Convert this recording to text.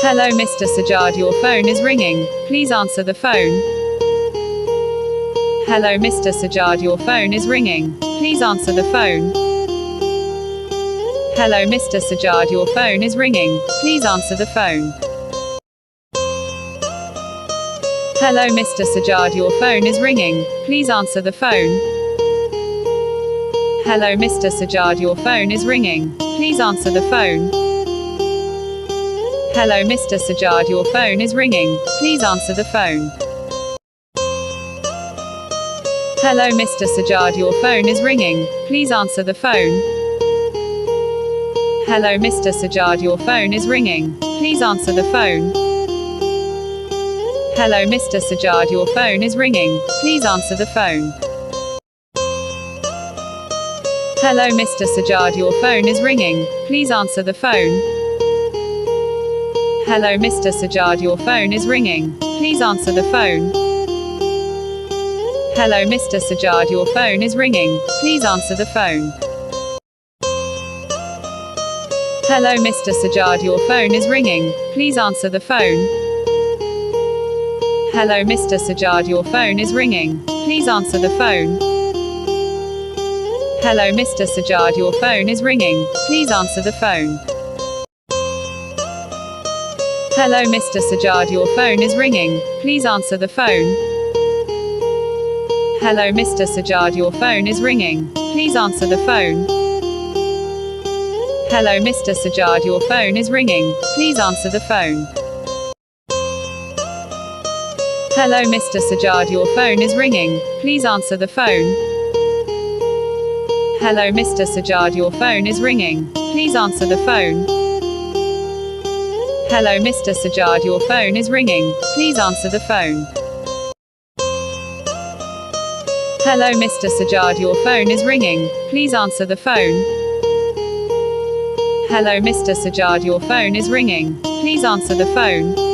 Hello Mr. Sajjad, your phone is ringing. Please answer the phone. Hello Mr. Sajjad, your phone is ringing. Please answer the phone. Hello Mr. Sajjad, your phone is ringing. Please answer the phone. Hello Mr. Sajjad, your phone is ringing. Please answer the phone. Hello Mr. Sajjad, your phone is ringing. Please answer the phone. Hello Mr. Sajjad, your phone is ringing. Please answer the phone. Hello Mr. Sajjad, your phone is ringing. Please answer the phone. Hello Mr. Sajjad, your phone is ringing. Please answer the phone. Hello Mr. Sajjad, your phone is ringing. Please answer the phone. Hello Mr. Sajjad, your phone is ringing. Please answer the phone. Hello Mr. Sajjad, your phone is ringing. Please answer the phone. Hello Mr. Sajjad, your phone is ringing. Please answer the phone. Hello Mr. Sajjad, your phone is ringing. Please answer the phone. Hello Mr. Sajjad, your phone is ringing. Please answer the phone. Hello Mr. Sajjad, your phone is ringing. Please answer the phone. Hello Mr. Sajjad, your phone is ringing. Please answer the phone. Hello Mr. Sajjad, your phone is ringing. Please answer the phone. Hello Mr. Sajjad, your phone is ringing. Please answer the phone. Hello Mr. Sajjad, your phone is ringing. Please answer the phone. Hello Mr. Sajjad, your phone is ringing. Please answer the phone. Hello Mr. Sajjad, your phone is ringing. Please answer the phone. Hello Mr. Sajjad, your phone is ringing. Please answer the phone. Hello Mr. Sajjad, your phone is ringing. Please answer the phone.